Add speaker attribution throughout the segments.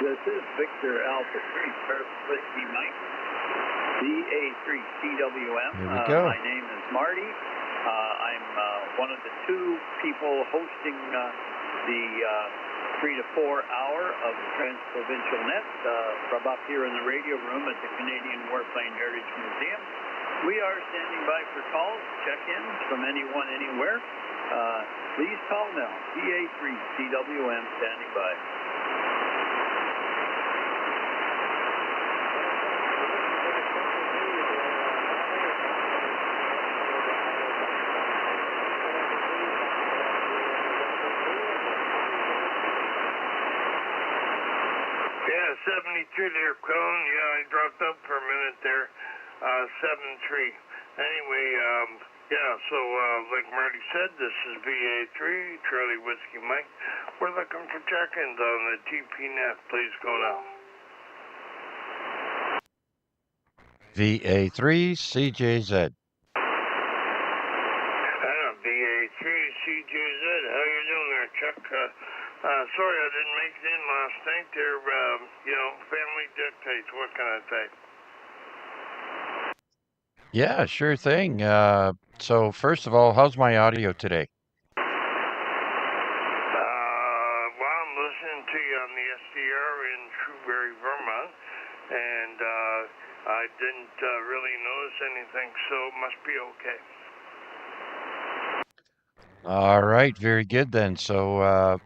Speaker 1: This is Victor Alpha 3, Whiskey Mike, VA3CWM.
Speaker 2: Here we go.
Speaker 1: My name is Marty. I'm one of the two people hosting the 3 to 4 hour of the TransProvincial Net from up here in the radio room at the Canadian Warplane Museum. We are standing by for calls, check-ins from anyone, anywhere. Please call now. VA3CWM standing by.
Speaker 3: Yeah, 73 there, Colin. Yeah, I dropped up for a minute there. 7-3. Anyway, yeah, so like Marty said, this is VA3, Charlie Whiskey Mike. We're looking for check-ins on the TP Net. Please go now.
Speaker 2: VA3 CJZ.
Speaker 3: VA3 CJZ. How you doing there, Chuck? Sorry I didn't make it in last night there. Family dictates. What can I say?
Speaker 2: Yeah, sure thing. So first of all, how's my audio today?
Speaker 3: Well, I'm listening to you on the SDR in Shrewsbury, Vermont, and I didn't really notice anything, so it must be okay.
Speaker 2: All right, very good then. So I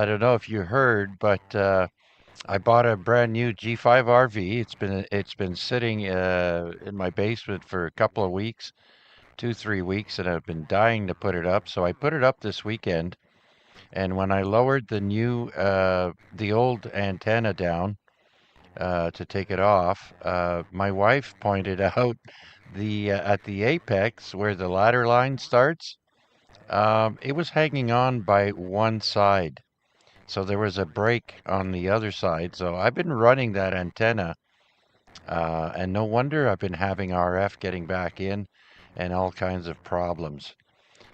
Speaker 2: don't know if you heard, but I bought a brand new G5 RV. It's been sitting in my basement for a couple of weeks, 2, 3 weeks, and I've been dying to put it up. So I put it up this weekend, and when I lowered the old antenna down to take it off, my wife pointed out at the apex where the ladder line starts, it was hanging on by one side. So there was a break on the other side. So I've been running that antenna, and no wonder I've been having RF getting back in and all kinds of problems.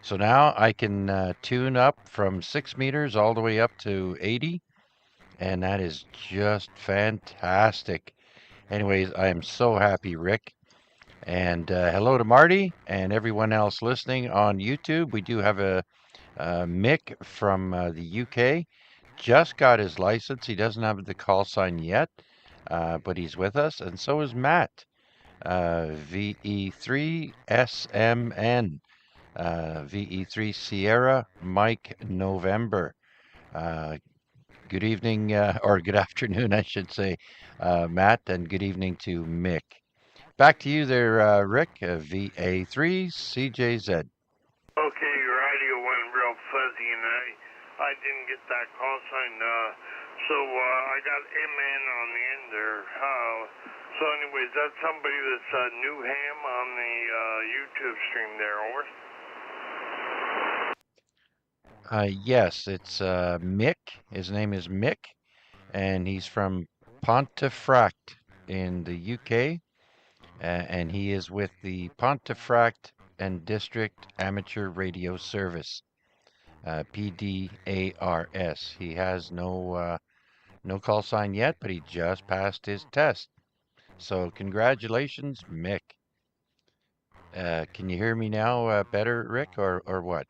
Speaker 2: So now I can tune up from 6 meters all the way up to 80, and that is just fantastic. Anyways, I am so happy, Rick. And hello to Marty and everyone else listening on YouTube. We do have a Mick from the UK. Just got his license. He doesn't have the call sign yet, but he's with us. And so is Matt, VE3SMN, VE3 Sierra Mike November. Good evening, or good afternoon, I should say, Matt, and good evening to Mick. Back to you there, Rick, VA3 CJZ.
Speaker 3: Okay, your audio went real fuzzy, and I didn't get that call sign. So I got MN on the end there. So anyways, that's somebody that's new ham on the YouTube stream there, over.
Speaker 2: Yes, it's Mick. His name is Mick, and he's from Pontefract in the UK, and he is with the Pontefract and District Amateur Radio Service, PDARS. He has no call sign yet, but he just passed his test. So congratulations, Mick. Can you hear me now better, Rick, or what?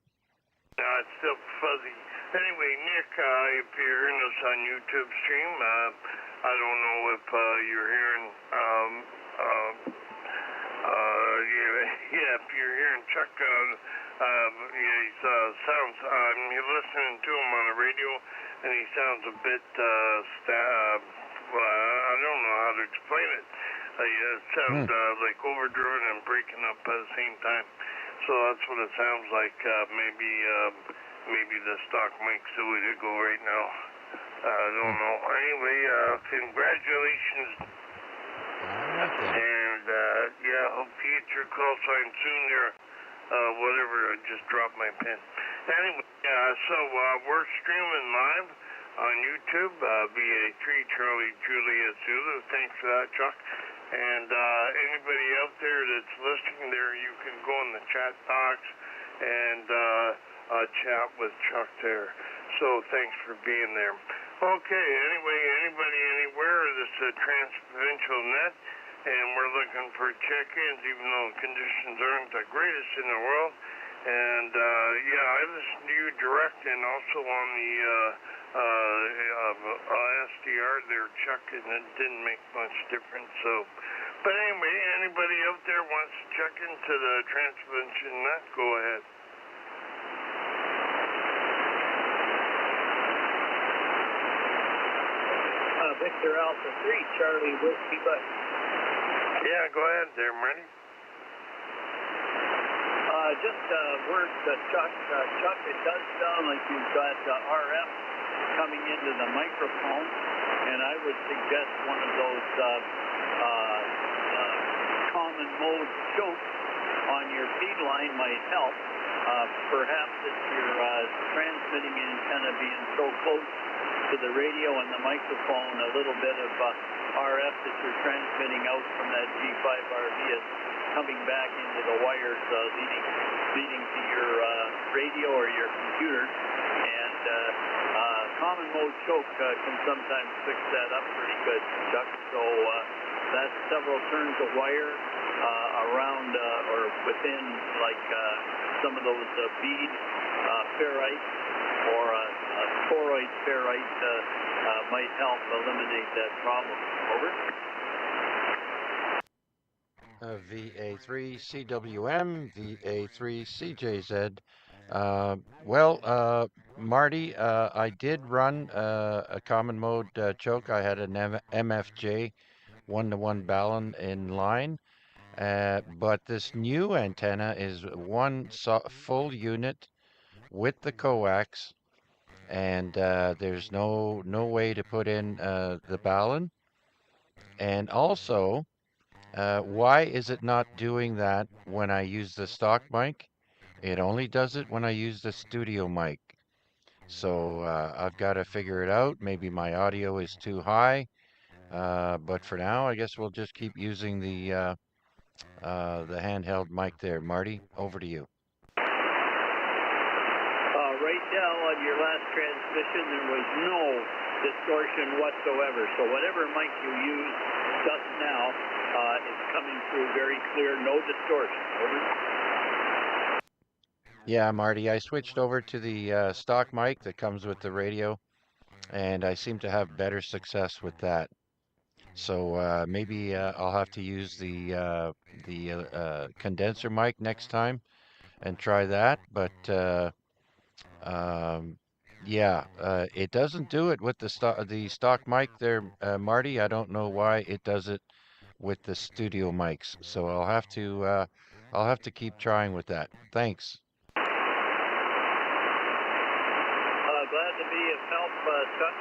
Speaker 3: It's still fuzzy. Anyway, Nick, if you're hearing us on YouTube stream, I don't know if you're hearing, if you're hearing Chuck, he sounds, you're listening to him on the radio, and he sounds a bit, I don't know how to explain it. It sounds like overdriven and breaking up at the same time. So that's what it sounds like. Maybe the stock mic's the way to go right now. I don't know. Anyway, congratulations. And hope you get your call sign soon there. Whatever, I just dropped my pen. Anyway, so we're streaming live on YouTube, VA3 Charlie Juliet Zulu. Thanks for that, Chuck. And anybody out there that's listening there, you can go in the chat box and chat with Chuck there. So thanks for being there. Okay, anyway, anybody, anywhere, this is TransProvincial Net, and we're looking for check-ins, even though conditions aren't the greatest in the world. And, yeah, I listened to you direct and also on the SDR there, Chuck, and it didn't make much difference. So, but anyway, anybody out there wants to check into the TransProvincial Net, go ahead.
Speaker 1: Victor Alpha 3, Charlie Whiskey Buck.
Speaker 3: Yeah, go ahead there, Marty.
Speaker 1: Just word to Chuck. Chuck, it does sound like you've got RF coming into the microphone, and I would suggest one of those common mode chokes on your feed line might help. Perhaps it's your transmitting antenna being so close to the radio and the microphone, a little bit of RF that you're transmitting out from that G5RV is coming back into the wires leading to your radio or your computer. And common mode choke can sometimes fix that up pretty good, Chuck. So that's several turns of wire around or within, like some of those bead ferrite or toroid ferrite might help eliminate that problem. Over.
Speaker 2: VA3 CWM, VA3 CJZ. Marty, I did run a common mode choke. I had an MFJ 1-to-1 balun in line, but this new antenna is one full unit with the coax, and there's no way to put in the balun. And also, why is it not doing that when I use the stock mic? It only does it when I use the studio mic. So I've got to figure it out. Maybe my audio is too high. But for now, I guess we'll just keep using the handheld mic there. Marty, over to you.
Speaker 1: Right now on your last transmission, there was no distortion whatsoever. So whatever mic you used just now is coming through very clear, no distortion. Over.
Speaker 2: Yeah, Marty, I switched over to the stock mic that comes with the radio, and I seem to have better success with that. So maybe I'll have to use the condenser mic next time and try that. But yeah, it doesn't do it with the stock mic there, Marty. I don't know why it does it with the studio mics. So I'll have to keep trying with that. Thanks.
Speaker 1: Glad to be of help, Chuck.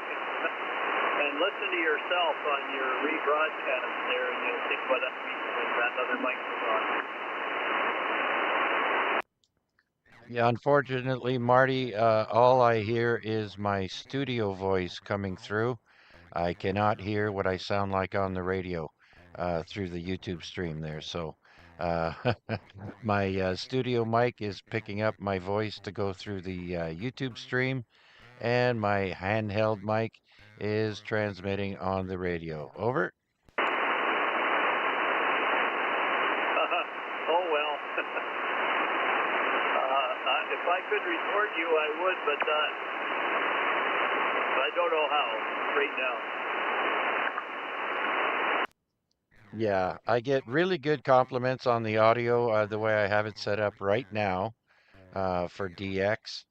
Speaker 1: And listen to yourself on your rebroadcast there, and you'll see what that means when that other mic is on.
Speaker 2: Yeah, unfortunately, Marty, all I hear is my studio voice coming through. I cannot hear what I sound like on the radio through the YouTube stream there. So my studio mic is picking up my voice to go through the YouTube stream, and my handheld mic is transmitting on the radio. Over.
Speaker 1: Oh, well. If I could record you, I would, but I don't know how right now.
Speaker 2: Yeah, I get really good compliments on the audio the way I have it set up right now for DX.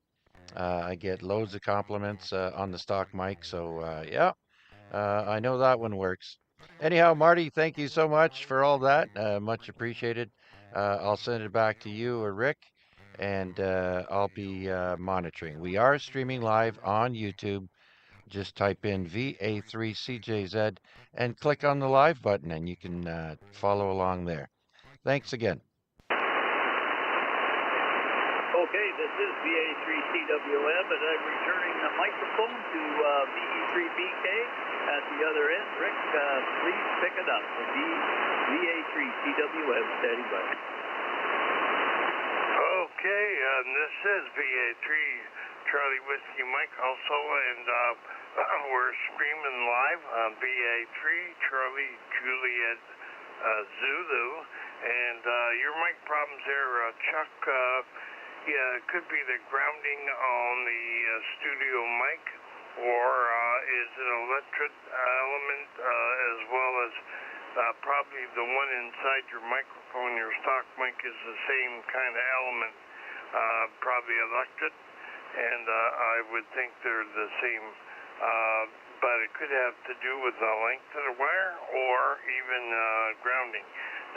Speaker 2: I get loads of compliments on the stock mic, so yeah, I know that one works. Anyhow, Marty, thank you so much for all that. Much appreciated. I'll send it back to you or Rick, and I'll be monitoring. We are streaming live on YouTube. Just type in VA3CJZ and click on the live button, and you can follow along there. Thanks again.
Speaker 1: Okay, this is VA3CWM, and I'm returning the microphone to VE3BK at the other end. Rick, please pick it up. VA3CWM, standing by.
Speaker 3: Okay, this is VA3 Charlie Whiskey Mike also, and we're streaming live on BA3 Charlie Juliet Zulu, and your mic problems there, Chuck. Yeah, it could be the grounding on the studio mic, or is an electric element, as well as probably the one inside your microphone. Your stock mic is the same kind of element, probably electric, and I would think they're the same, but it could have to do with the length of the wire or even grounding.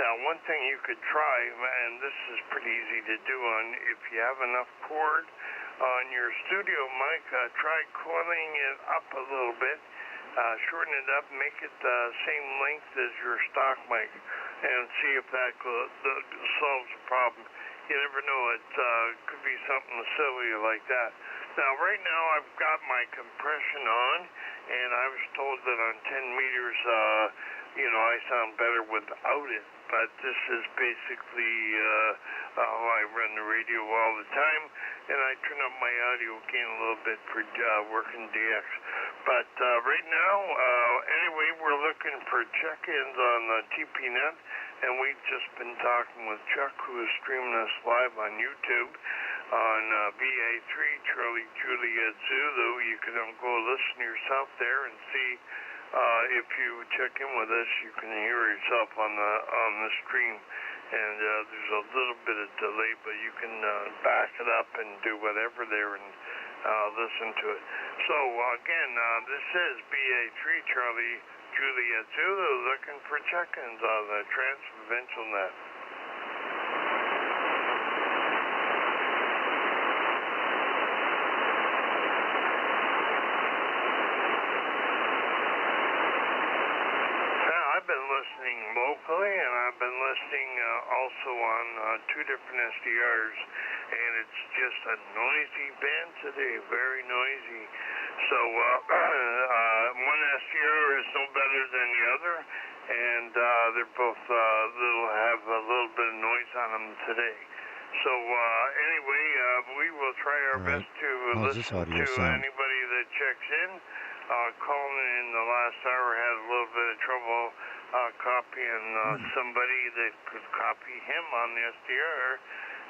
Speaker 3: Now, one thing you could try, and this is pretty easy to do if you have enough cord on your studio mic, try coiling it up a little bit, shorten it up, make it the same length as your stock mic, and see if that solves the problem. You never know, it could be something silly like that. Now, right now, I've got my compression on, and I was told that on 10 meters, I sound better without it. But this is basically how I run the radio all the time, and I turn up my audio gain a little bit for working DX. But right now, anyway, we're looking for check-ins on TPNet, and we've just been talking with Chuck, who is streaming us live on YouTube on BA3 Charlie Juliet Zulu. You can go listen yourself there and see. If you check in with us, you can hear yourself on the stream, and there's a little bit of delay, but you can back it up and do whatever there and listen to it. So again, this is BA3 Charlie Juliet Zulu looking for check-ins on the TransProvincial Net. I've been listening locally, and I've been listening also on two different SDRs, and it's just a noisy band today, very noisy. So one SDR is no better than the other, and they're both have a little bit of noise on them today. So anyway, we will try our best to listen to anybody that checks in. Calling in the last hour had a little bit of trouble copying somebody that could copy him on the SDR,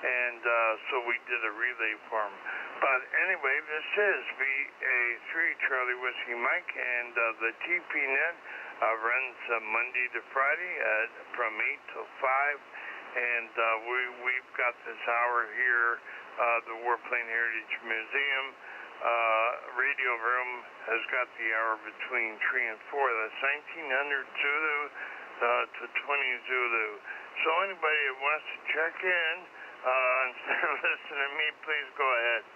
Speaker 3: and so we did a relay for him. But anyway, this is VA3 Charlie Whiskey Mike, and the TPNet runs Monday to Friday from 8 till 5, and we've got this hour here, the Warplane Heritage Museum. Radio room has got the hour between 3 and 4. That's 1900 Zulu to 20 Zulu. So anybody that wants to check in instead of listening to me, please go ahead.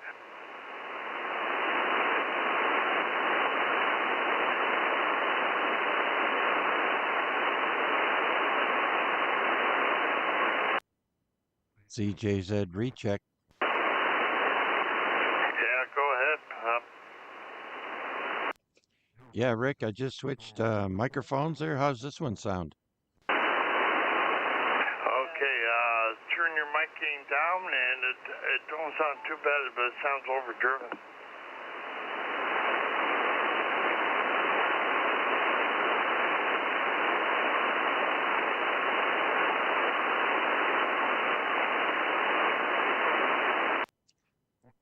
Speaker 2: CJZ recheck. Yeah, Rick, I just switched microphones there. How's this one sound?
Speaker 3: Okay, turn your mic gain down, and it don't sound too bad, but it sounds overdriven.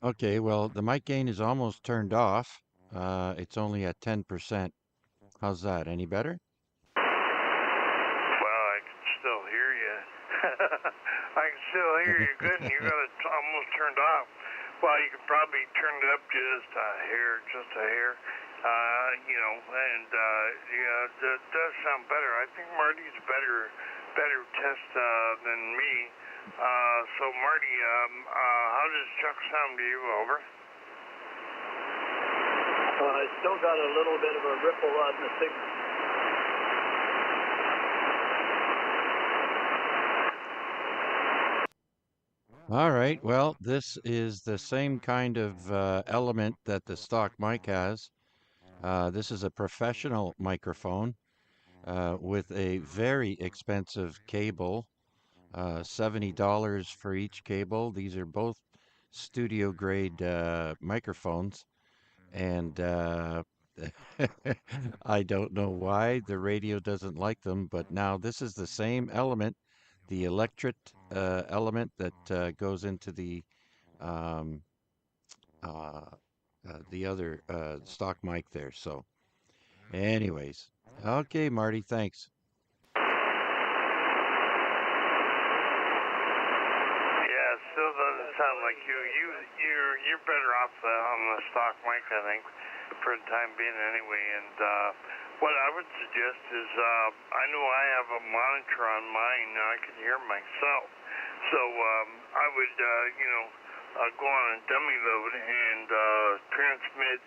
Speaker 2: Okay, well, the mic gain is almost turned off. It's only at 10%. How's that? Any better?
Speaker 3: Well, I can still hear you. I can still hear you good, and you got it almost turned off. Well, you could probably turn it up just a hair, and yeah, it does sound better. I think Marty's better test than me. So Marty, how does Chuck sound to you? Over.
Speaker 1: I still got a little bit of a ripple on the signal.
Speaker 2: All right, well, this is the same kind of element that the stock mic has. This is a professional microphone with a very expensive cable, $70 for each cable. These are both studio grade microphones, and I don't know why the radio doesn't like them, but now this is the same element, the electric element that goes into um, uh, the other stock mic there. So, anyways, okay, Marty, thanks.
Speaker 3: Yeah, it still doesn't sound like you. You're better off on the stock mic, I think, for the time being, anyway. And what I would suggest is, I know I have a monitor on mine. I can hear myself, so I would, go on a dummy load and transmit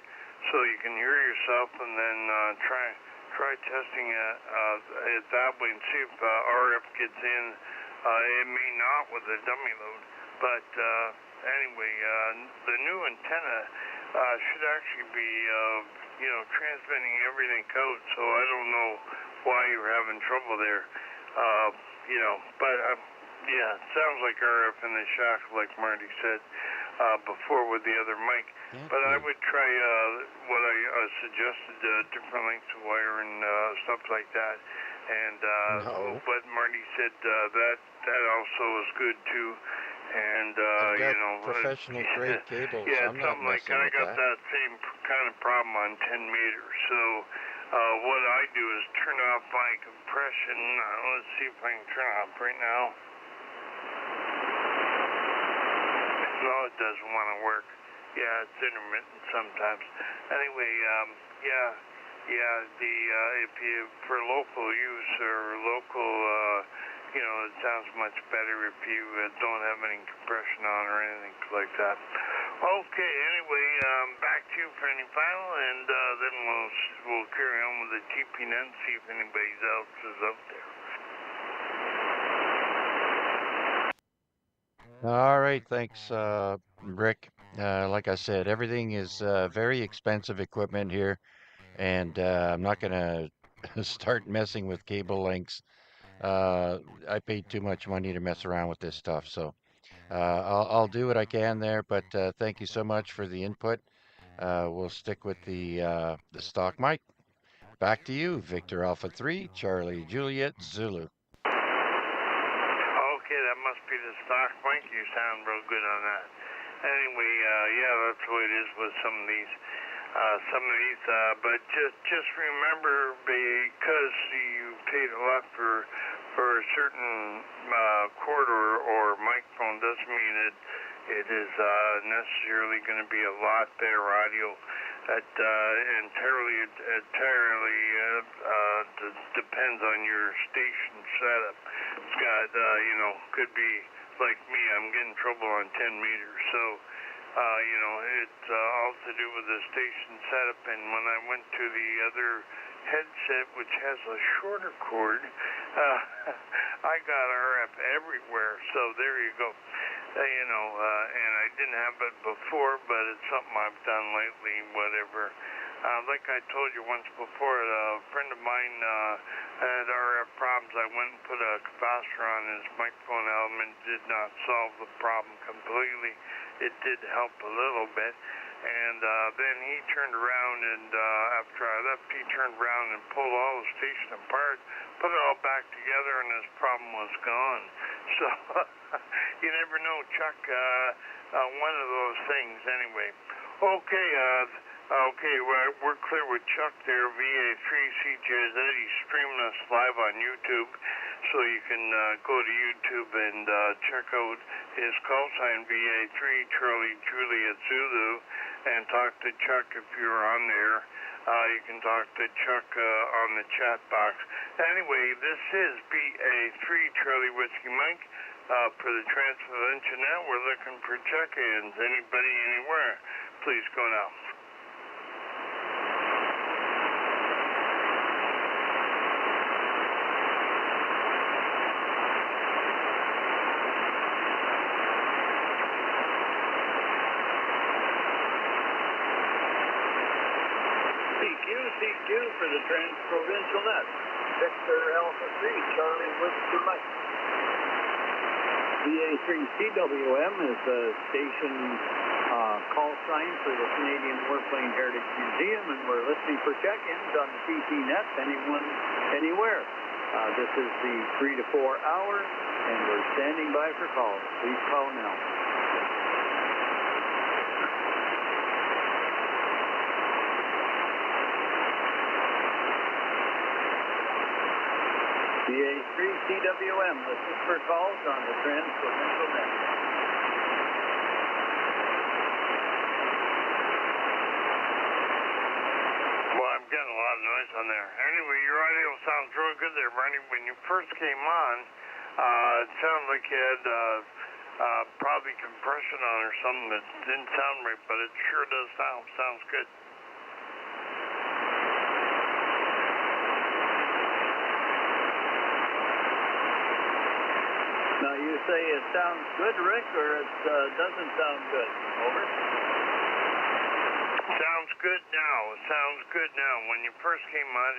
Speaker 3: so you can hear yourself, and then try testing it that way and see if RF gets in. It may not with a dummy load, but anyway, the new antenna should actually be, transmitting everything out. So I don't know why you're having trouble there. But yeah, it sounds like RF in the shack, like Marty said before with the other mic. But I would try what I suggested, different lengths of wire and stuff like that. And
Speaker 2: No,
Speaker 3: what Marty said, that also is good too. And
Speaker 2: I've got professional grade cables.
Speaker 3: yeah,
Speaker 2: I'm
Speaker 3: it's
Speaker 2: not
Speaker 3: something like
Speaker 2: messing
Speaker 3: I
Speaker 2: with
Speaker 3: got
Speaker 2: that.
Speaker 3: that same kind of problem on 10 meters. So what I do is turn off my compression. Let's see if I can turn off right now. No, it doesn't want to work. Yeah, it's intermittent sometimes. Anyway, if you for local use or local, it sounds much better if you don't have any compression on or anything like that. Okay, anyway, back to you for any final, and then we'll carry on with the TP-net and see if anybody else is out there.
Speaker 2: All right, thanks, Rick. Like I said, everything is very expensive equipment here, and I'm not gonna start messing with cable lengths. I paid too much money to mess around with this stuff, so I'll do what I can there. But thank you so much for the input. We'll stick with the stock mic. Back to you, Victor Alpha 3, Charlie Juliet Zulu.
Speaker 3: Okay, that must be the stock mic. You sound real good on that. Anyway, yeah, that's the way it is with some of these. But just remember, because you paid a lot for a certain cord or microphone, doesn't mean it is necessarily going to be a lot better audio. That entirely depends on your station setup. It's got, could be like me. I'm getting trouble on 10 meters, so. It's all to do with the station setup. And when I went to the other headset, which has a shorter cord, I got RF everywhere. So there you go. And I didn't have it before, but it's something I've done lately, whatever. Like I told you once before, a friend of mine had RF problems. I went and put a capacitor on his microphone element. Did not solve the problem completely. It did help a little bit. And then he turned around, and after I left, he turned around and pulled all the station apart, put it all back together, and his problem was gone. So you never know, Chuck. One of those things, anyway. Okay, we're clear with Chuck there, VA3CJZ. He's streaming us live on YouTube, so you can go to YouTube and check out his call sign, VA3 Charlie Juliet Zulu, and talk to Chuck if you're on there. You can talk to Chuck on the chat box. Anyway, this is VA3 Charlie Whiskey Mike for the TransProvincial Net. We're looking for check-ins. Anybody, anywhere, please go now.
Speaker 1: CQ for the TransProvincial Net. Victor Alpha 3, Charlie Whiskey Mike. BA3CWM is the station call sign for the Canadian Warplane Heritage Museum, and we're listening for check-ins on the TC Net, anyone, anywhere. This is the 3 to 4 hour, and we're standing by for calls. Please call now. BA3CWM, listen for calls on the TransProvincial Net.
Speaker 3: Well, I'm getting a lot of noise on there. Anyway, your audio sounds real good there, Bernie. When you first came on, it sounded like you had probably compression on or something that didn't sound right, but it sure does sounds good.
Speaker 1: Now, you say it sounds good, Rick, or it doesn't sound good? Over.
Speaker 3: Sounds good now. It sounds good now. When you first came on,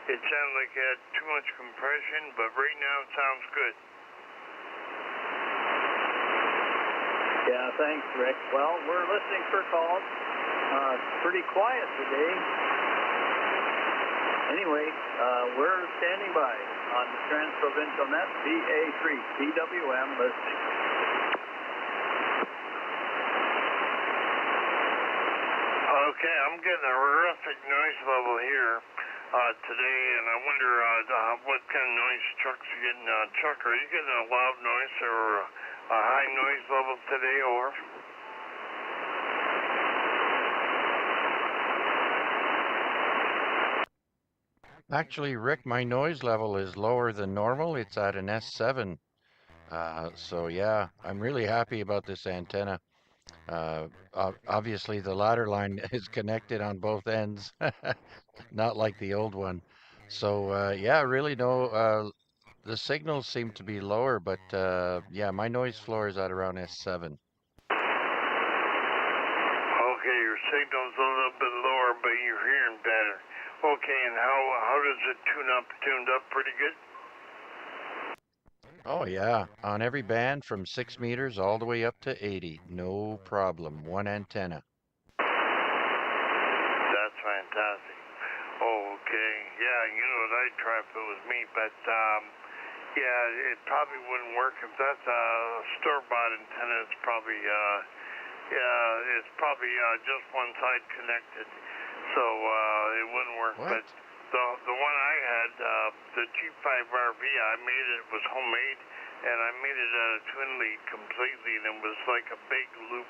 Speaker 3: it sounded like it had too much compression, but right now it sounds good.
Speaker 1: Yeah, thanks, Rick. Well, we're listening for calls. It's pretty quiet today. Anyway, we're standing by on the TransProvincial Net, BA3CWM listening.
Speaker 3: Okay, I'm getting a horrific noise level here today, and I wonder what kind of noise Chuck's getting. Chuck, are you getting a loud noise or a high noise level today, or?
Speaker 2: Actually, Rick, my noise level is lower than normal. It's at an S7. So yeah, I'm really happy about this antenna. Obviously, the ladder line is connected on both ends, not like the old one. So yeah, really the signals seem to be lower, but yeah, my noise floor is at around S7.
Speaker 3: Okay, your signal's a little bit lower, but you're hearing better. Okay, and how does it tune up? Tuned up pretty good?
Speaker 2: Oh yeah, on every band from 6 meters all the way up to 80. No problem. One antenna.
Speaker 3: That's fantastic. Okay, yeah, you know what I'd try if it was me, but yeah, it probably wouldn't work if that's a store-bought antenna. It's probably just one side connected, so it wouldn't work.
Speaker 2: What?
Speaker 3: But the one I had, the G5RV, I made it was homemade, and I made it out of twin lead completely, and it was like a big loop,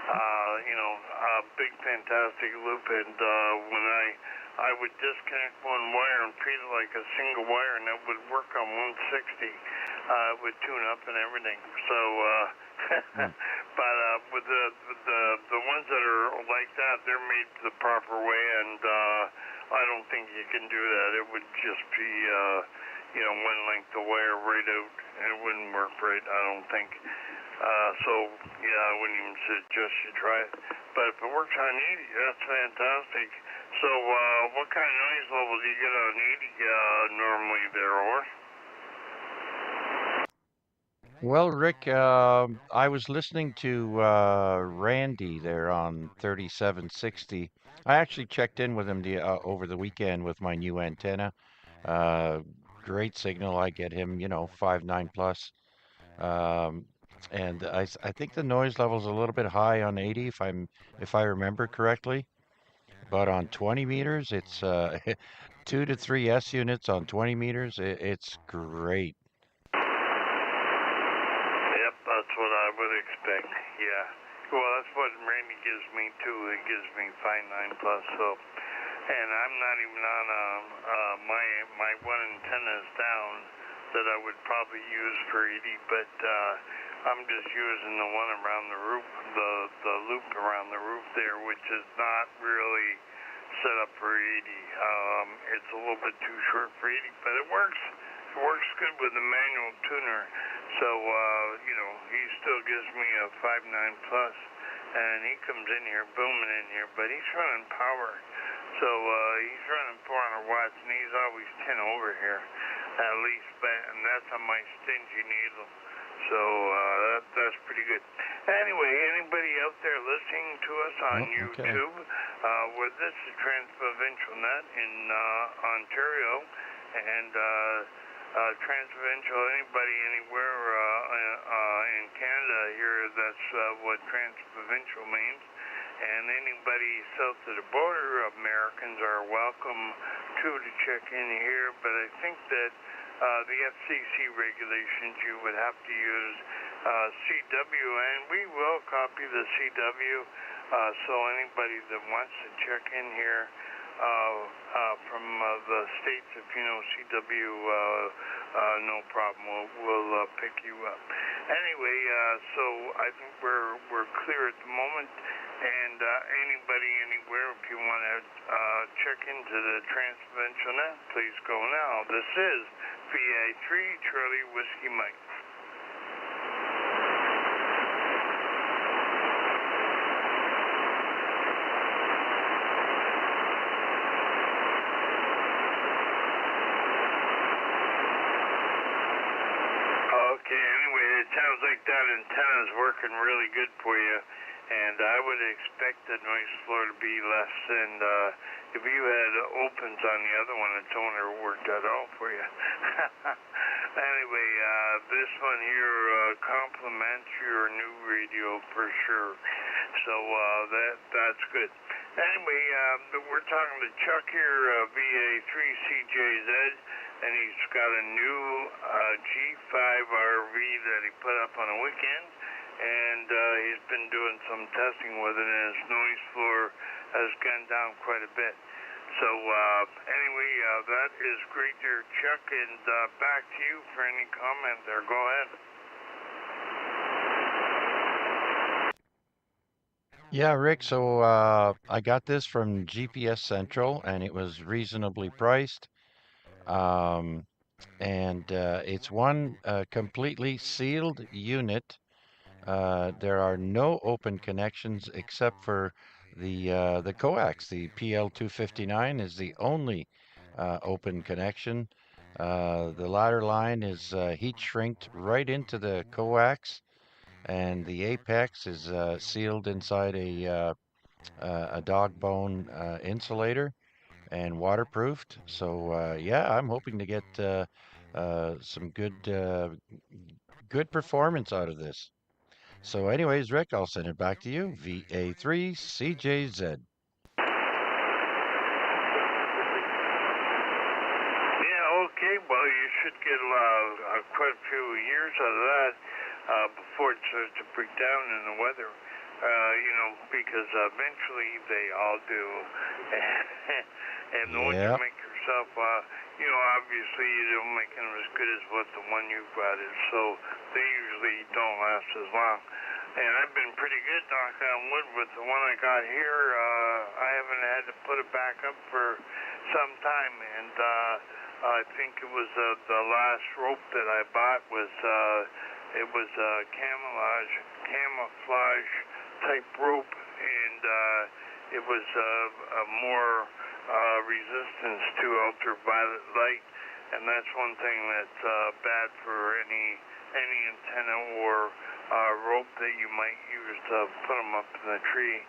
Speaker 3: a big fantastic loop. And when I would disconnect one wire and treat it like a single wire, and it would work on 160. It would tune up and everything. So, but with the ones that are like that, they're made the proper way, and I don't think you can do that. It would just be, one length of wire right out, and it wouldn't work right, I don't think. So, yeah, I wouldn't even suggest you try it. But if it works on 80, that's fantastic. So, what kind of noise level do you get on 80 normally there, or?
Speaker 2: Well, Rick, I was listening to Randy there on 3760. I actually checked in with him over the weekend with my new antenna. Great signal. I get him, 5.9 plus. And I think the noise level's a little bit high on 80 if I remember correctly. But on 20 meters, it's 2 to 3 S units on 20 meters. It's great.
Speaker 3: Yep, that's what I would expect. Yeah. Well, that's what Randy gives me too. It gives me 5.9 plus. So, and I'm not even on my one antenna is down that I would probably use for 80, but I'm just using the one around the roof, the loop around the roof there, which is not really set up for 80. It's a little bit too short for 80, but it works. It works good with the manual tuner. So, he still gives me a 5.9 plus, and he comes in here booming in here, but he's running power. So, he's running 400 watts, and he's always 10 over here, at least, and that's on my stingy needle. So that's pretty good. Anyway, anybody out there listening to us on
Speaker 2: Okay.
Speaker 3: YouTube, where this is TransProvincial Net in Ontario, and TransProvincial, anybody anywhere in Canada here, that's what TransProvincial means. And anybody south of the border, Americans are welcome to check in here. But I think that the FCC regulations, you would have to use CW, and we will copy the CW. So anybody that wants to check in here from the States, if you know CW, no problem. We'll pick you up. Anyway, so I think we're clear at the moment. And anybody anywhere, if you want to check into the TransProvincial Net, please go now. This is VA3 Charlie Whiskey Mike. Okay, anyway, it sounds like that antenna is working really good for you. And I would expect the noise floor to be less, and if you had opens on the other one, its owner worked that out for you. Anyway, this one here complements your new radio for sure. So that's good. Anyway, we're talking to Chuck here, VA3CJZ, and he's got a new G5 RV that he put up on a weekend. And he's been doing some testing with it, and his noise floor has gone down quite a bit. So anyway, that is great there, Chuck, and back to you for any comment there. Go ahead.
Speaker 2: Yeah, Rick, so I got this from GPS Central, and it was reasonably priced. And it's one completely sealed unit. There are no open connections except for the coax. The PL259 is the only open connection. The ladder line is heat shrinked right into the coax, and the apex is sealed inside a dog bone insulator and waterproofed. So yeah, I'm hoping to get some good performance out of this. So anyways, Rick, I'll send it back to you. VA3CJZ.
Speaker 3: Yeah, okay, well, you should get quite a few years out of that before it starts to break down in the weather. Because eventually they all do. And the ones you
Speaker 2: Yeah.
Speaker 3: make yourself, obviously you don't make them as good as what the one you got is, so they usually don't last as long. And I've been pretty good, knock on wood, with the one I got here. I haven't had to put it back up for some time, and I think it was the last rope that I bought was it was camouflage type rope, and it was a more resistance to ultraviolet light, and that's one thing that's bad for any antenna or rope that you might use to put them up in the tree.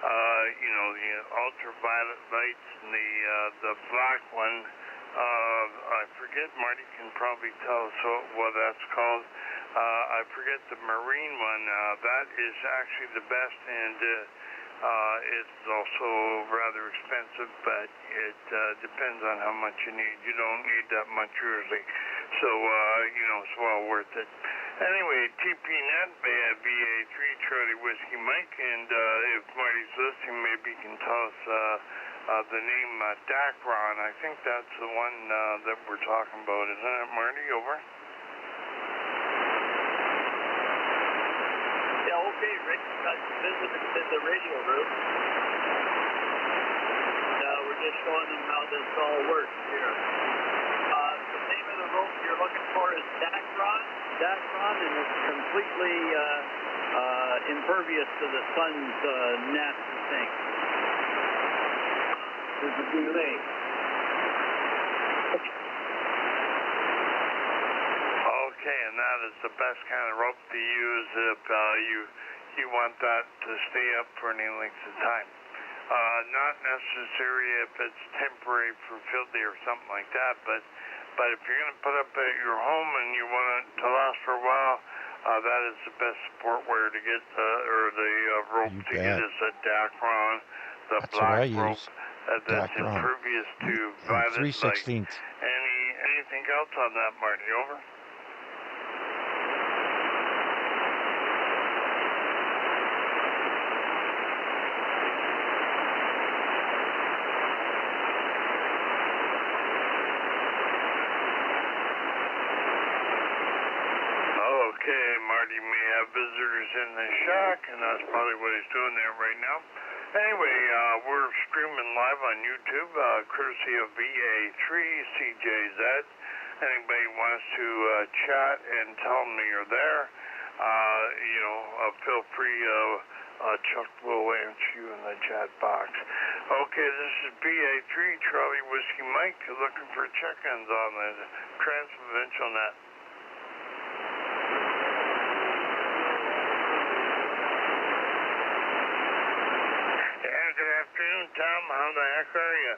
Speaker 3: The ultraviolet lights and the black one. I forget. Marty can probably tell us what that's called. I forget the marine one. That is actually the best, and it's also rather expensive, but it depends on how much you need. You don't need that much usually, so it's well worth it. Anyway, TPNet, VA3 Charlie Whiskey Mike, and if Marty's listening, maybe he can tell us the name Dacron. I think that's the one that we're talking about, isn't it, Marty? Over.
Speaker 1: Yeah, okay, Rick. Visited the radio room. We're just showing them how this all works here. The name of the rope you're looking for is Dacron. Dacron, and it's completely impervious to the sun's nasty thing. This is the name.
Speaker 3: Okay, and that is the best kind of rope to use if you want that to stay up for any length of time. Not necessary if it's temporary for field day or something like that, but if you're going to put up at your home and you want it to last for a while, that is the best support wire to get, or the rope to get is a Dacron, the
Speaker 2: That's
Speaker 3: black
Speaker 2: what I
Speaker 3: rope
Speaker 2: use.
Speaker 3: that's
Speaker 2: Dacron.
Speaker 3: impervious to violet light.
Speaker 2: 3/16.
Speaker 3: Anything else on that, Marty? Over. Okay, Marty may have visitors in the shack, and that's probably what he's doing there right now. Anyway, we're streaming live on YouTube, courtesy of VA3CJZ. Anybody wants to chat and tell me you're there, feel free. Chuck will answer you in the chat box. Okay, this is BA3 Charlie Whiskey Mike looking for check-ins on the TransProvincial Net. Good afternoon, Tom. How the heck are you?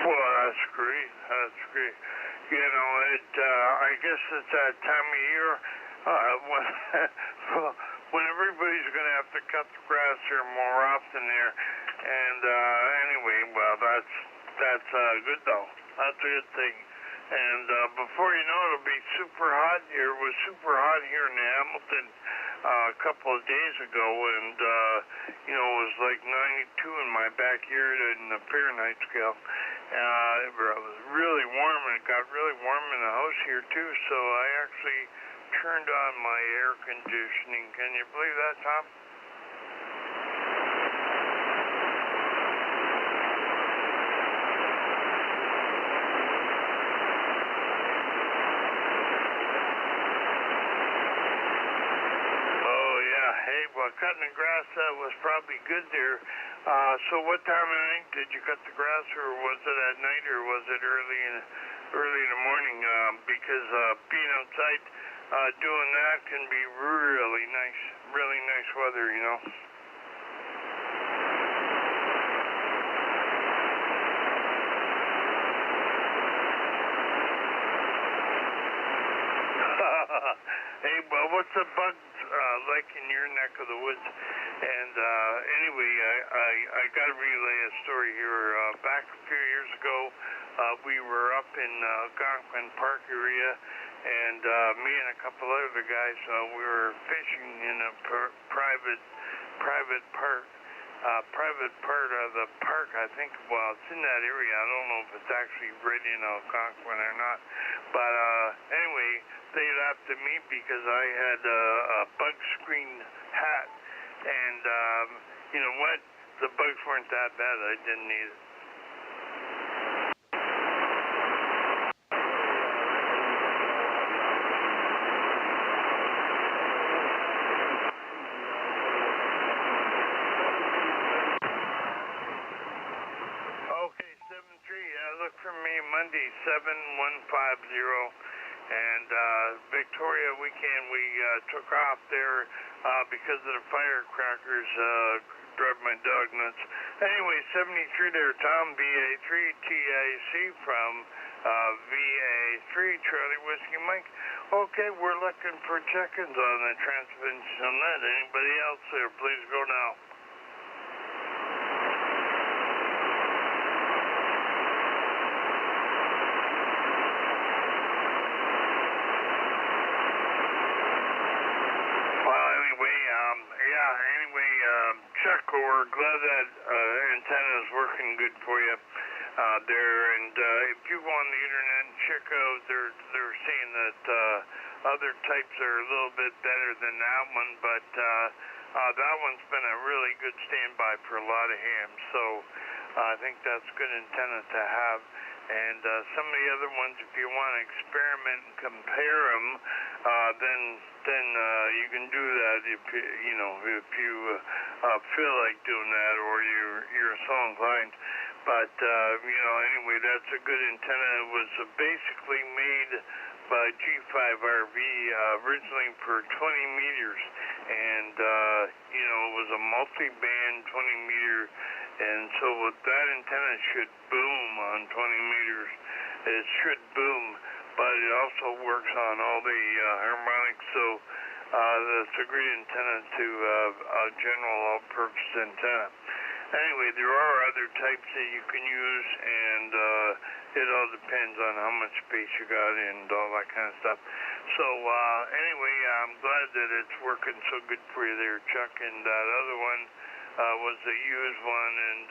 Speaker 3: Well, that's great. That's great. You know, I guess it's that time of year when everybody's going to have to cut the grass here more often there. And anyway, well, that's good though. That's a good thing. And before you know it, it'll be super hot here. It was super hot here in Hamilton a couple of days ago, and it was like 92 in my backyard in the Fahrenheit scale. It was really warm, and it got really warm in the house here too. So I actually turned on my air conditioning. Can you believe that, Tom? Well, cutting the grass was probably good there. So what time of night did you cut the grass, or was it at night, or was it early in the morning? Because being outside doing that can be really nice weather, you know. Hey, well, what's the bug like in your neck of the woods? And anyway, I got to relay a story here. Back a few years ago, we were up in Algonquin Park area, and me and a couple other guys, we were fishing in a private part. Private part of the park, I think. Well, it's in that area. I don't know if it's actually right in Algonquin or not. But anyway, they laughed at me because I had a bug screen hat, and you know what? The bugs weren't that bad. I didn't need it. Look for me Monday 7150, and Victoria weekend we took off there because of the firecrackers drove my dog nuts. Anyway, 73 there, Tom, VA3 TIC from VA3 Charlie Whiskey Mike. Okay, we're looking for check-ins on the TransProvincial Net. Anybody else there? Please go now. Chuck, we're glad that antenna is working good for you there. And if you go on the internet and check out, they're saying that other types are a little bit better than that one, but that one's been a really good standby for a lot of hams. So I think that's good antenna to have. And some of the other ones, if you want to experiment and compare them, then can do that if you feel like doing that, or you're so inclined. But anyway, that's a good antenna. It was basically made by G5RV originally for 20 meters, and it was a multi-band 20-meter, and so that antenna should boom on 20 meters. It should boom, but it also works on all the harmonics, so that's a great antenna to a general all-purpose antenna. Anyway, there are other types that you can use, and it all depends on how much space you got and all that kind of stuff. So anyway, I'm glad that it's working so good for you there, Chuck. And that other one was a used one, and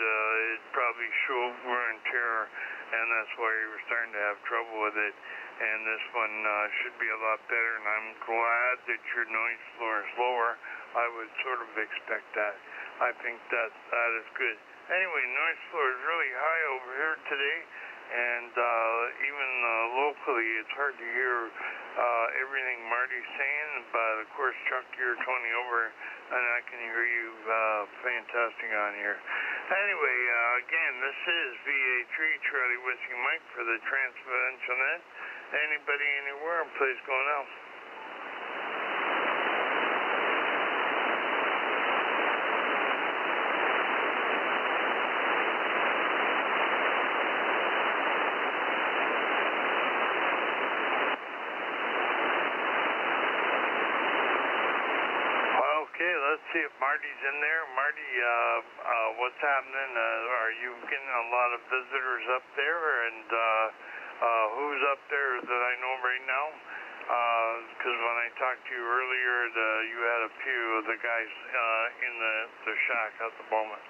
Speaker 3: it probably showed wear and tear, and that's why you were starting to have trouble with it. And this one should be a lot better, and I'm glad that your noise floor is lower. I would sort of expect that. I think that is good. Anyway, noise floor is really high over here today, and even locally, it's hard to hear everything Marty's saying, but of course, Chuck, you're 20 over, and I can hear you fantastic on here. Anyway, again, this is VA3 Charlie Whiskey Mike for the TransProvincial Net. Anybody, anywhere, please go now. Okay, let's see if Marty's in there. Marty, what's happening? Are you getting a lot of visitors up there? And who's up there that I know right now? Because when I talked to you earlier, you had a few of the guys in the shack at the moment.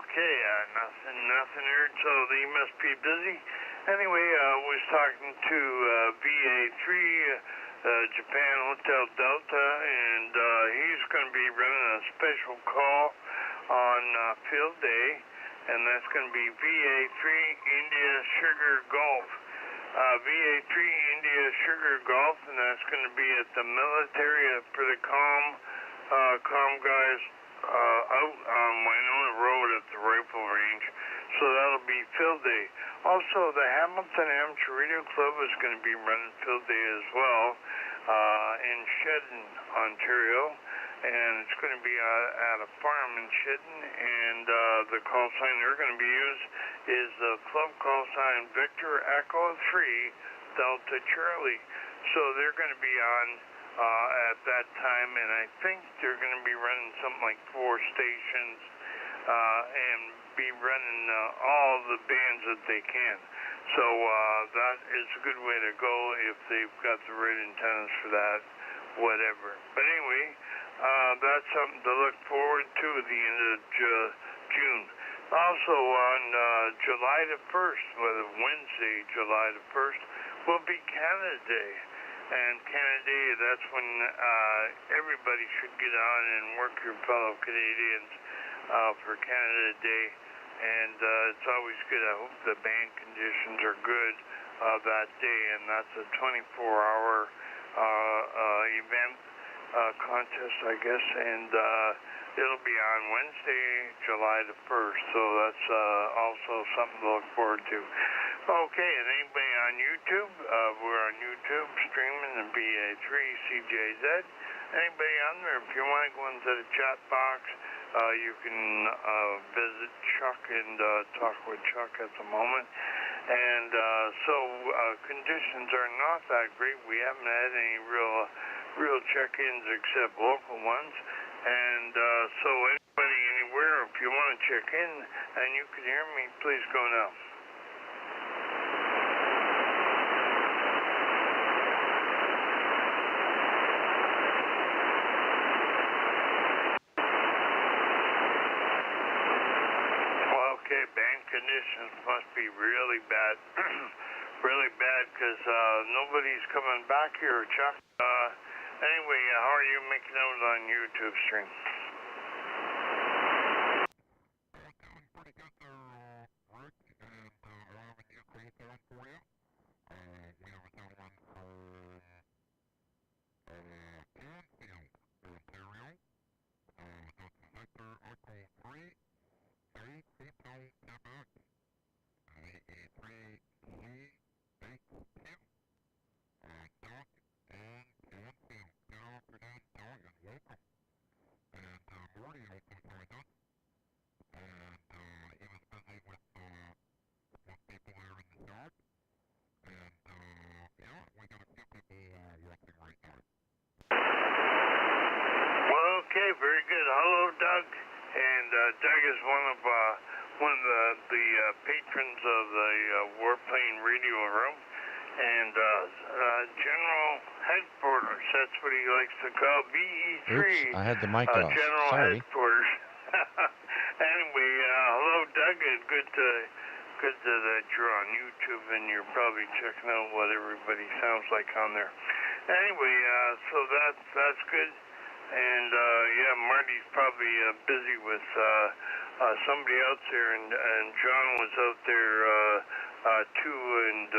Speaker 3: Okay, nothing here, so they must be busy. Anyway, I was talking to VA3, Japan Hotel Delta, and he's going to be running a special call on field day, and that's going to be VA3 India Sugar Golf. VA3 India Sugar Golf, and that's going to be at the military for the comm guys out on Winona Road at the rifle range. So that'll be field day. Also, the Hamilton Amateur Radio Club is going to be running field day as well in Shedden, Ontario. And it's going to be at a farm in Shedden. And the call sign they're going to be used is the club call sign Victor Echo 3 Delta Charlie. So they're going to be on at that time, and I think they're going to be running something like 4 stations and be running all the bands that they can. So that is a good way to go if they've got the right antennas for that, whatever. But anyway, that's something to look forward to at the end of June. Also on July the 1st, Wednesday, July the 1st, will be Canada Day. And Canada Day, that's when everybody should get on and work your fellow Canadians for Canada Day. And it's always good. I hope the band conditions are good that day. And that's a 24-hour event contest, I guess. And it'll be on Wednesday, July the 1st. So that's also something to look forward to. Okay, and anybody on YouTube, we're on YouTube streaming in BA3CJZ. Anybody on there, if you want to go into the chat box, you can visit Chuck and talk with Chuck at the moment. And so conditions are not that great. We haven't had any real check-ins except local ones. And so anybody anywhere, if you want to check in and you can hear me, please go now. Okay, band conditions must be really bad, really bad, because nobody's coming back here, Chuck. Anyway, how are you making out on YouTube stream? Well, okay, very good. Hello, Doug. And Doug is one of the patrons of the Warplane Radio Room, and General Headquarters. That's what he likes to call BE3.
Speaker 2: Oops, I had the mic off.
Speaker 3: General
Speaker 2: Sorry.
Speaker 3: Headquarters. Anyway, hello, Doug. It's good that you're on YouTube and you're probably checking out what everybody sounds like on there. Anyway, so that's good. And yeah, Marty's probably busy with somebody else there, and John was out there too. And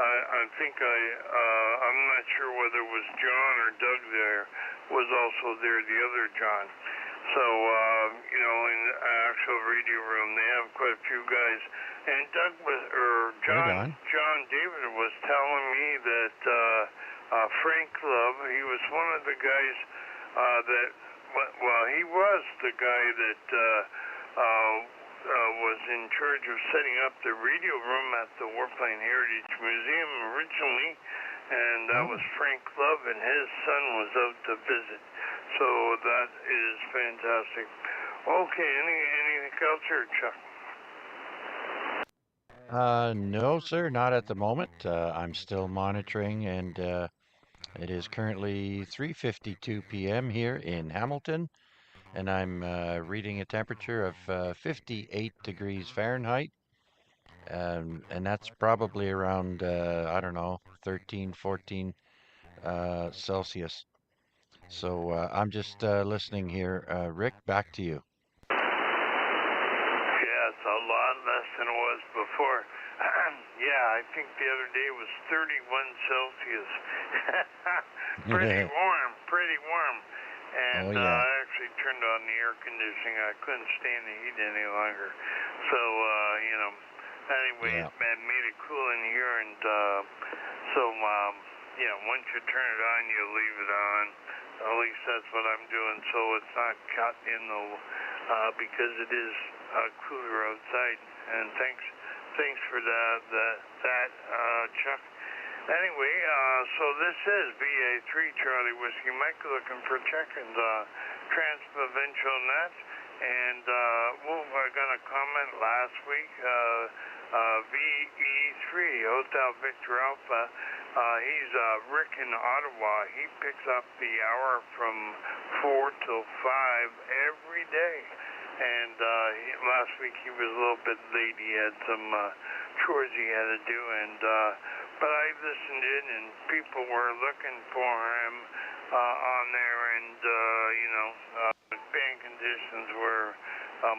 Speaker 3: I think I'm not sure whether it was John or Doug there was also there, the other John. So you know, in the actual radio room, they have quite a few guys. And Doug John David was telling me that Frank Love, he was one of the guys he was the guy that was in charge of setting up the radio room at the Warplane Heritage Museum originally, and that was Frank Love, and his son was out to visit. So that is fantastic. Okay, anything else here, Chuck?
Speaker 2: No, sir, not at the moment. I'm still monitoring, and it is currently 3:52 p.m. here in Hamilton, and I'm reading a temperature of 58 degrees Fahrenheit, and that's probably around, I don't know, 13, 14 Celsius. So I'm just listening here. Rick, back to you.
Speaker 3: Yeah, it's a lot less than it was before. Yeah, I think the other day was 31 Celsius. Pretty warm. And
Speaker 2: Oh, yeah.
Speaker 3: I actually turned on the air conditioning. I couldn't stand the heat any longer. So, you know, anyway,
Speaker 2: Yeah.
Speaker 3: it made it cool in here. And so, you know, once you turn it on, you leave it on. At least that's what I'm doing. So it's not caught in the, because it is cooler outside. And thanks for that, Chuck. Anyway, so this is BA3 Charlie Whiskey Mike looking for check-ins TransProvincial Net, and I got a comment last week. VE3 Hotel Victor Alpha. He's Rick in Ottawa. He picks up the hour from 4 till 5 every day. And last week he was a little bit late. He had some chores he had to do, and but I listened in, and people were looking for him on there, and you know, band conditions were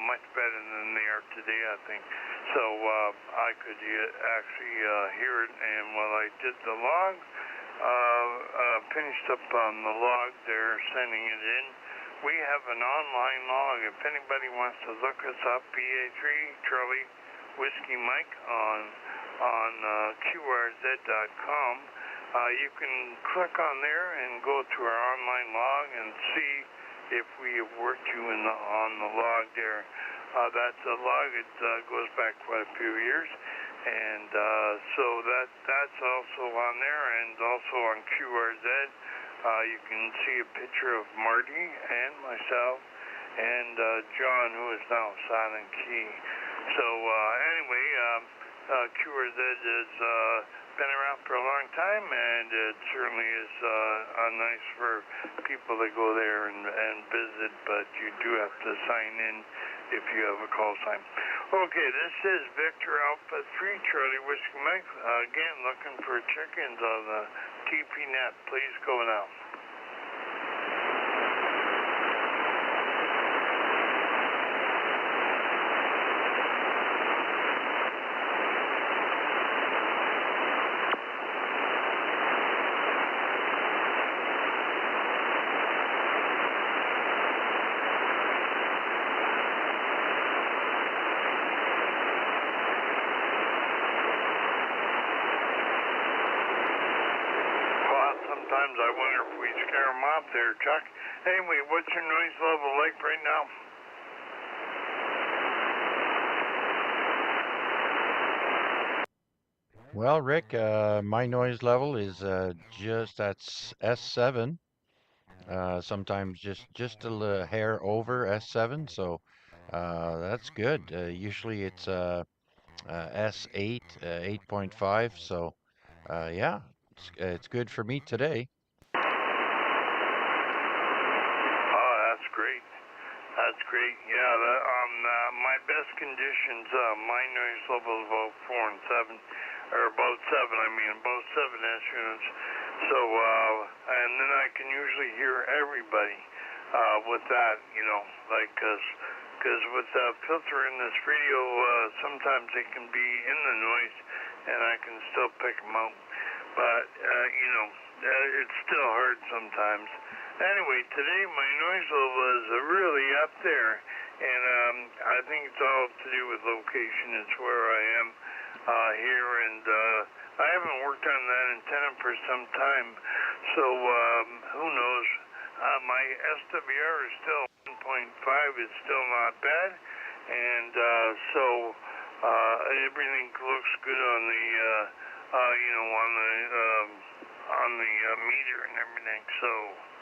Speaker 3: much better than they are today, I think. So I could actually hear it, and while I did the log, finished up on the log there, sending it in. We have an online log. If anybody wants to look us up, BA3 Charlie Whiskey Mike on QRZ.com. You can click on there and go to our online log and see if we have worked you on the log there. That's a log. It goes back quite a few years, and so that's also on there, and also on QRZ. You can see a picture of Marty and myself and John, who is now Silent Key. So anyway, QRZ has been around for a long time, and it certainly is nice for people that go there and visit, but you do have to sign in if you have a call sign. Okay, this is Victor Alpha 3 Charlie Whiskey Mike. Again, looking for chickens on the TP net. Please go now. sometimes I wonder if we scare them off there, Chuck. Anyway, what's your noise level like right now?
Speaker 2: Well, Rick, my noise level is just at S7. Sometimes just a little hair over S7, so that's good. Usually it's S8, 8.5, so yeah, it's good for me today.
Speaker 3: Oh, that's great. That's great. Yeah, my best conditions, my noise level is about 4 and 7, or about 7, I mean, about 7 S units. So, and then I can usually hear everybody with that, you know, like, because with the filter in this radio, sometimes they can be in the noise, and I can still pick them out. But, you know, it's still hard sometimes. Anyway, today my noise level is really up there, and I think it's all to do with location. It's where I am here, and I haven't worked on that antenna for some time, so who knows? My SWR is still 1.5. It's still not bad, and so everything looks good on the you know, on the meter and everything. So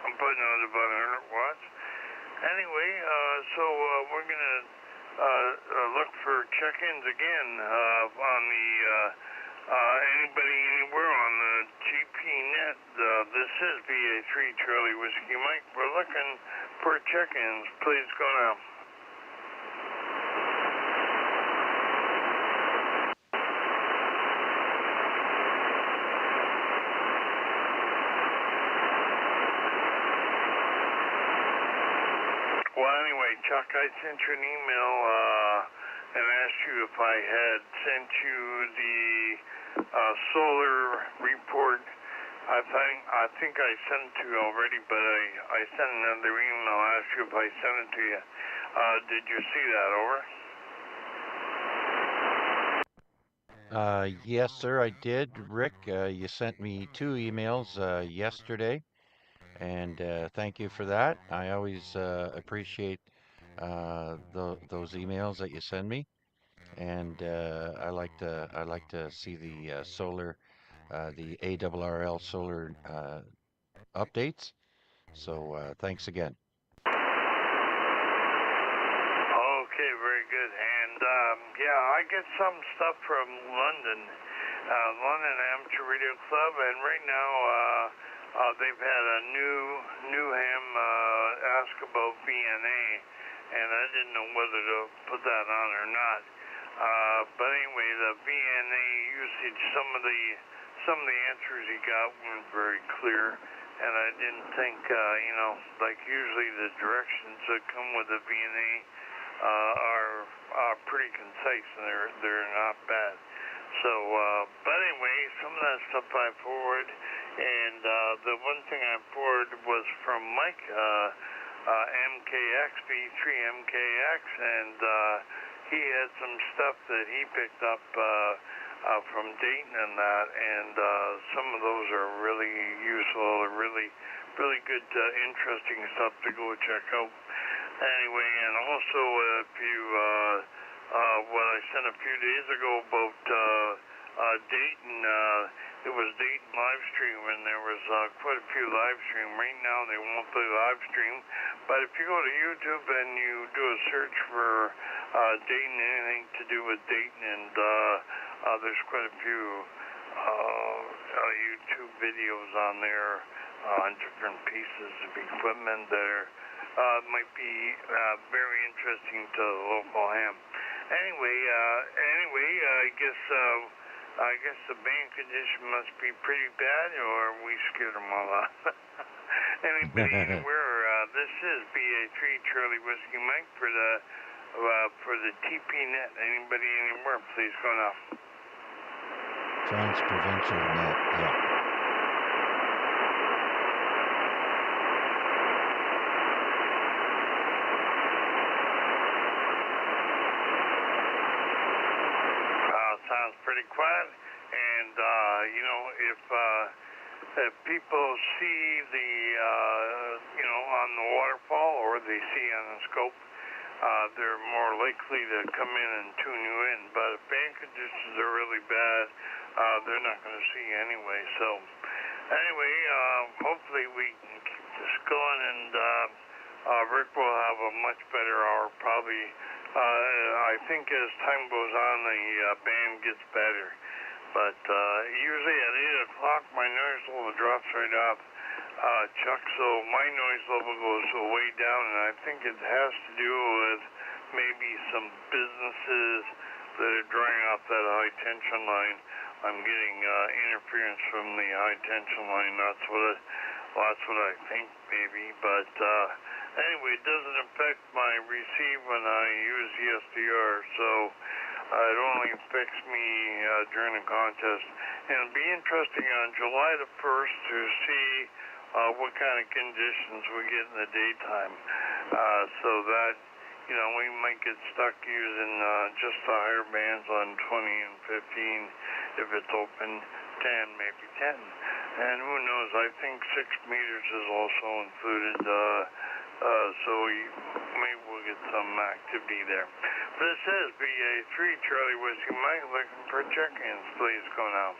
Speaker 3: I'm putting out about 100 watts. Anyway, so we're gonna look for check-ins again on the anybody anywhere on the GP net. This is BA3 Charlie Whiskey Mike. We're looking for check-ins. Please go now. Well, anyway, Chuck, I sent you an email and asked you if I had sent you the solar report. I think I sent it to you already, but I sent another email, asked you if I sent it to you. Did you see that? Over.
Speaker 2: Yes, sir, I did. Rick, you sent me 2 emails yesterday, and thank you for that. I always appreciate those emails that you send me, and I like to see the solar, the ARRL solar updates. So thanks again.
Speaker 3: Okay, very good. And yeah, I get some stuff from London, London Amateur Radio Club, and right now they've had a Newham ask about VNA, and I didn't know whether to put that on or not. But anyway, the VNA usage, some of the answers he got weren't very clear, and I didn't think, you know, like usually the directions that come with the VNA are pretty concise, and they're not bad. So, but anyway, some of that stuff I forward, and the one thing I forwarded was from Mike, MKX, V3MKX, and he had some stuff that he picked up from Dayton and that, and some of those are really useful, really good, interesting stuff to go check out. Anyway, and also if you, what I sent a few days ago about Dayton, it was Dayton live stream, and there was quite a few live stream. Right now they won't play live stream, but if you go to YouTube and you do a search for Dayton, anything to do with Dayton, and there's quite a few YouTube videos on there on different pieces of equipment that are might be very interesting to the local ham. Anyway, I guess the band condition must be pretty bad, or we scared them all off. Anybody anywhere? This is BA3 Charlie Whiskey Mike for the TP Net. Anybody anywhere? Please go now.
Speaker 2: TransProvincial Net. Yeah.
Speaker 3: Sounds pretty quiet, and you know, if if people see the, on the waterfall or they see on the scope, they're more likely to come in and tune you in. But if band conditions are really bad, they're not going to see you anyway. So anyway, hopefully we can keep this going, and Rick will have a much better hour probably. I think as time goes on, the band gets better. But usually at 8 o'clock, my noise level drops right off, Chuck, so my noise level goes way down, and I think it has to do with maybe some businesses that are drawing off that high tension line. I'm getting interference from the high tension line. That's what I think maybe. But anyway, it doesn't affect my receive when I use the SDR, so it only affects me during the contest. And it'll be interesting on July the 1st to see what kind of conditions we get in the daytime. So that, we might get stuck using just the higher bands on 20 and 15 if it's open, 10, maybe 10. And who knows, I think 6 meters is also included, so maybe we'll get some activity there. This is BA3, Charlie Whiskey Mike, looking for check-ins. Please go now.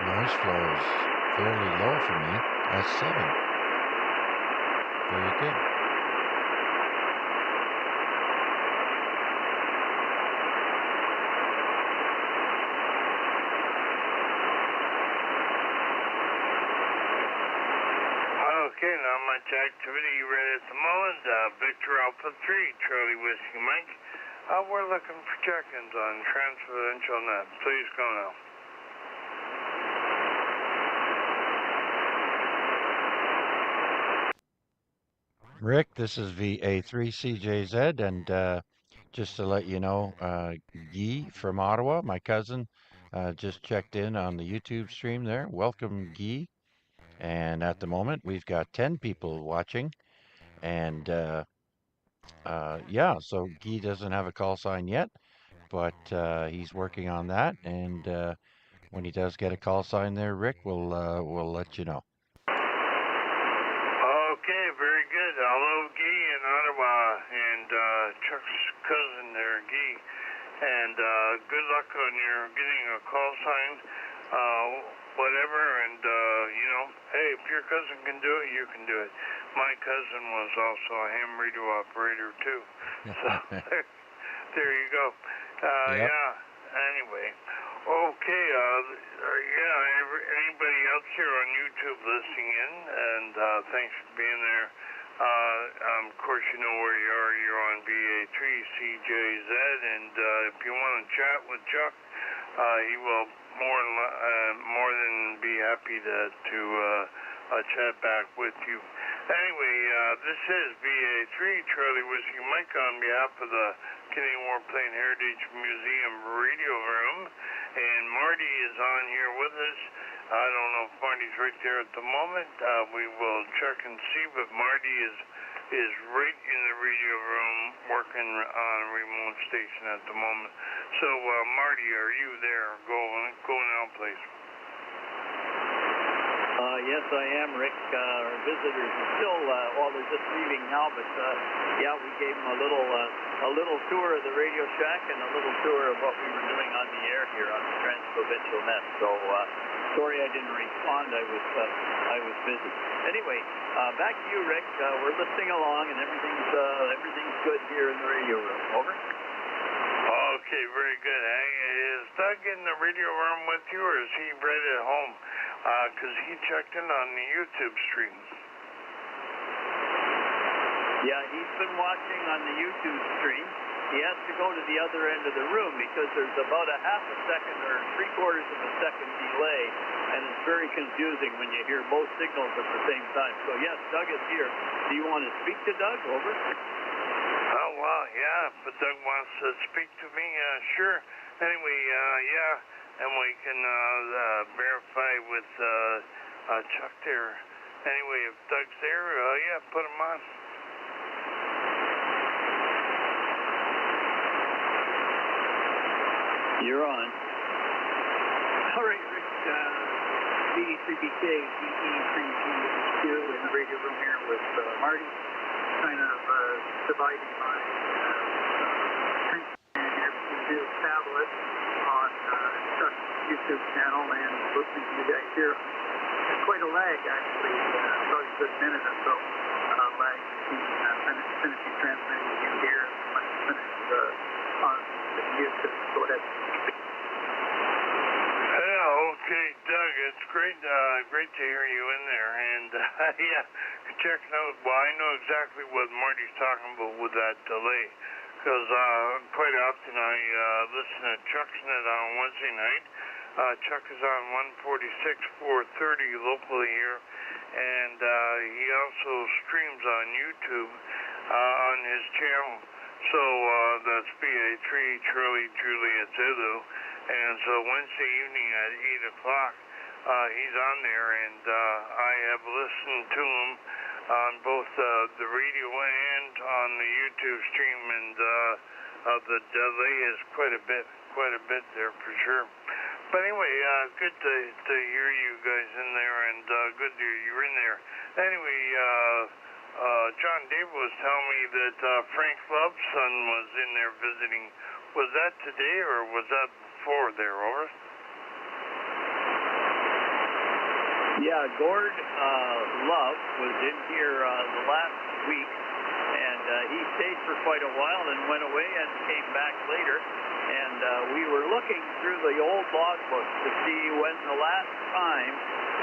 Speaker 2: Noise flow is fairly low for me. That's 7. Very good.
Speaker 3: Okay, not much activity right at the moment. Victor Alpha 3, Charlie Whiskey Mike. We're looking for check-ins on TransProvincial Net. Please go now.
Speaker 2: Rick, this is VA3CJZ, and just to let you know, Guy from Ottawa, my cousin, just checked in on the YouTube stream there. Welcome, Guy. And at the moment, we've got 10 people watching. And yeah, so Guy doesn't have a call sign yet, but he's working on that. And when he does get a call sign there, Rick, we'll let you know.
Speaker 3: Okay, very good. Hello, Guy in Ottawa, and Chuck's cousin there, Guy. And good luck on your getting a call sign, whatever. And, hey, if your cousin can do it, you can do it. My cousin was also a ham radio operator, too. So there you go.
Speaker 2: Yep.
Speaker 3: Yeah, anyway. Okay, anybody else here on YouTube listening in, and thanks for being there. Of course, you know where you are. You're on BA3CJZ, and if you want to chat with Chuck, he will more than be happy to chat back with you. Anyway, this is BA3, Charlie Whiskey Mike, on behalf of the Canadian Warplane Heritage Museum Radio Room, and Marty is on here with us. I don't know if Marty's right there at the moment. We will check and see, but Marty is right in the radio room working on a remote station at the moment. So, Marty, are you there? Go now, please.
Speaker 1: Yes, I am, Rick. Our visitors are still, they're just leaving now, but yeah, we gave them a little tour of the Radio Shack and a little tour of what we were doing on the air here on the TransProvincial Net. So sorry I didn't respond. I was busy. Anyway, back to you, Rick. We're listening along, and everything's good here in the radio room. Over.
Speaker 3: Okay, very good. Hey, is Doug in the radio room with you, or is he right at home? Because he checked in on the YouTube stream.
Speaker 1: Yeah, he's been watching on the YouTube stream. He has to go to the other end of the room because there's about a half a second or 3/4 of a second delay, and it's very confusing when you hear both signals at the same time. So yes, Doug is here. Do you want to speak to Doug? Over.
Speaker 3: well, yeah, if Doug wants to speak to me, sure. Anyway, yeah, and we can verify with Chuck there. Anyway, if Doug's there, yeah, put him on.
Speaker 1: You're on.
Speaker 4: All right, Rick, BD3BK, DE3BQ in the radio room here with Marty, kind of dividing my to tablet on Chuck's YouTube channel and listening to you guys here. It's quite a lag, actually, probably a good minute or so lag between finishing transmitting to you here and when you finish on YouTube. Go ahead.
Speaker 3: Okay, Doug, it's great to hear you in there, and yeah, checking out. Well, I know exactly what Marty's talking about with that delay, because quite often I listen to Chuck's Net on Wednesday night. Chuck is on 146, 430 locally here, and he also streams on YouTube on his channel. So that's BA3 Charlie Juliet Zulu. And so Wednesday evening at 8 o'clock, he's on there, and I have listened to him on both the radio and on the YouTube stream, and the delay is quite a bit there for sure. But anyway, good to hear you guys in there, and good to hear you're in there. Anyway, John David was telling me that Frank Love's son was in there visiting. Was that today, or was that before there, over?
Speaker 1: Yeah, Gord Love was in here the last week, and he stayed for quite a while and went away and came back later. And we were looking through the old logbooks to see when the last time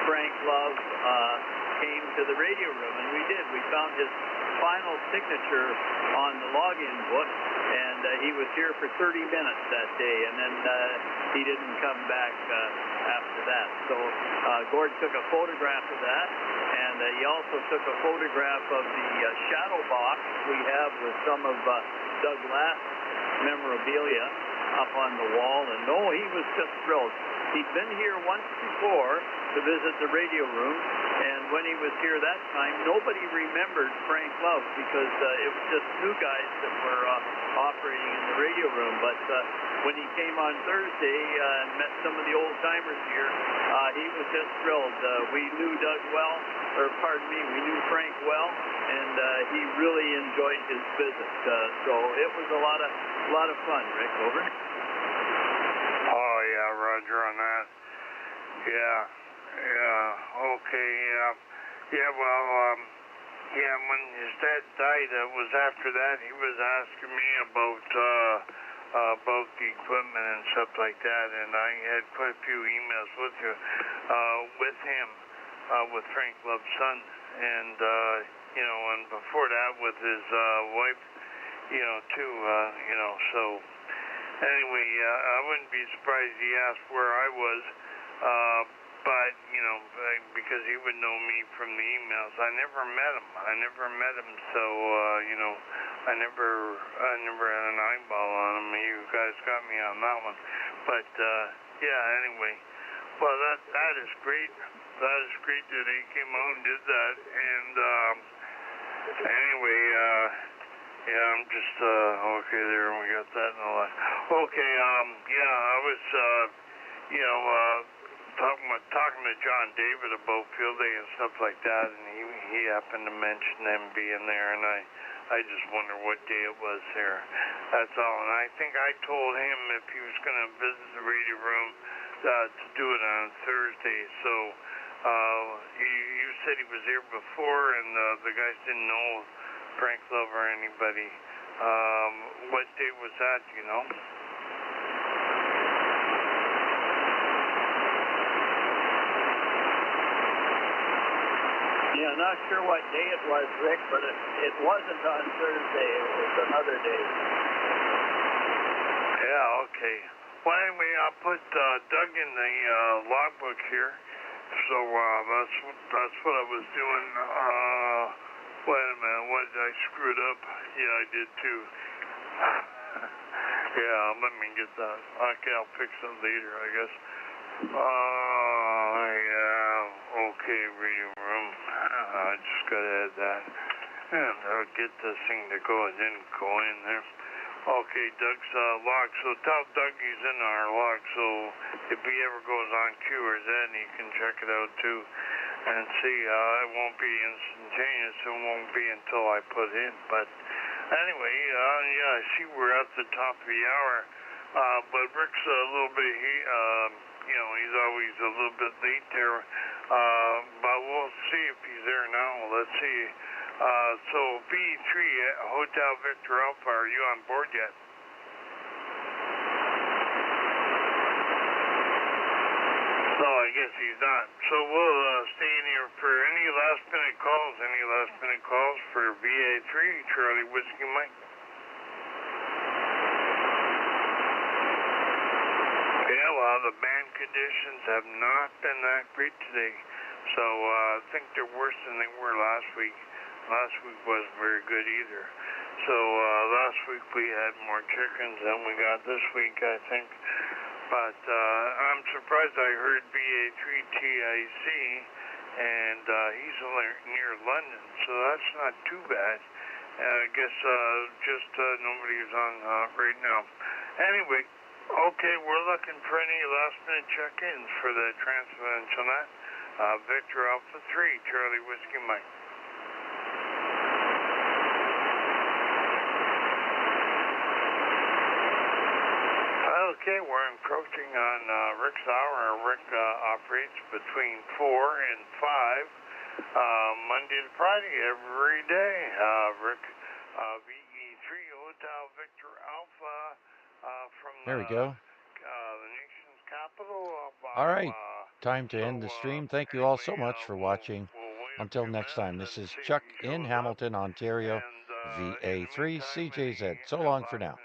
Speaker 1: Frank Love came to the radio room, and we did. We found his final signature on the login book, and he was here for 30 minutes that day, and then he didn't come back after that. So Gord took a photograph of that, and he also took a photograph of the shadow box we have with some of Doug Last's memorabilia up on the wall, and he was just thrilled. He'd been here once before to visit the radio room, and when he was here that time, nobody remembered Frank Love because it was just new guys that were operating in the radio room. But when he came on Thursday and met some of the old-timers here, he was just thrilled. We knew Doug well, or pardon me, we knew Frank well, and he really enjoyed his visit. So it was a lot of fun, Rick. Over.
Speaker 3: Oh, yeah, Roger on that. Yeah, okay, yeah, well, yeah, when his dad died, it was after that he was asking me about the equipment and stuff like that, and I had quite a few emails with him, with Frank Love's son, and, and before that with his wife, too, so anyway, I wouldn't be surprised he asked where I was, but, because he would know me from the emails. I never met him, so, I never had an eyeball on him. You guys got me on that one. But, yeah, anyway, well, that is great. That is great that he came out and did that, and, anyway, yeah, I'm just, okay, there, we got that and all that. Okay, yeah, I was, talking to John David about field day and stuff like that, and he happened to mention them being there, and I just wonder what day it was there. That's all, and I think I told him if he was going to visit the radio room to do it on Thursday, so you said he was here before, and the guys didn't know Frank Love or anybody. What day was that, do you know?
Speaker 1: Yeah, not sure what day it was, Rick, but it wasn't on Thursday. It was another day.
Speaker 3: Yeah, okay. Well, anyway, I'll put Doug in the logbook here. So that's what I was doing. Wait a minute, what did I screw it up? Yeah, I did too. Yeah, let me get that. Okay, I'll fix it later, I guess. Yeah, okay, reading room. I just gotta add that. And I'll get this thing to go. It didn't go in there. Okay, Doug's log. So tell Doug he's in our log. So if he ever goes on Q or Z, he can check it out too. And see, it won't be instantaneous. It won't be until I put in. But anyway, yeah, I see we're at the top of the hour. But Rick's a little bit, he's always a little bit late there. But we'll see if he's there now. Let's see. So B3, Hotel Victor Alpha, are you on board yet? No, I guess he's not. So we'll stay in here for any last minute calls. Any last minute calls for VA3, Charlie Whiskey Mike? Yeah, well, the band conditions have not been that great today. So I think they're worse than they were last week. Last week wasn't very good either. So last week we had more chickens than we got this week, I think. But I'm surprised I heard BA3TIC, and he's near London, so that's not too bad. I guess just nobody's on right now. Anyway, okay, we're looking for any last-minute check-ins for the TransProvincial Net. Victor Alpha 3, Charlie Whiskey Mike. Okay, we're encroaching on Rick's hour. Rick operates between 4 and 5, Monday to Friday, every day. Rick, VE3, Hotel Victor Alpha, from
Speaker 2: There we go.
Speaker 3: the nation's capital.
Speaker 2: All right, time to end the stream. Thank you all so much for watching.
Speaker 3: We'll
Speaker 2: Until next time, this is Chuck in Hamilton, Ontario, VA3 CJZ. So long for now.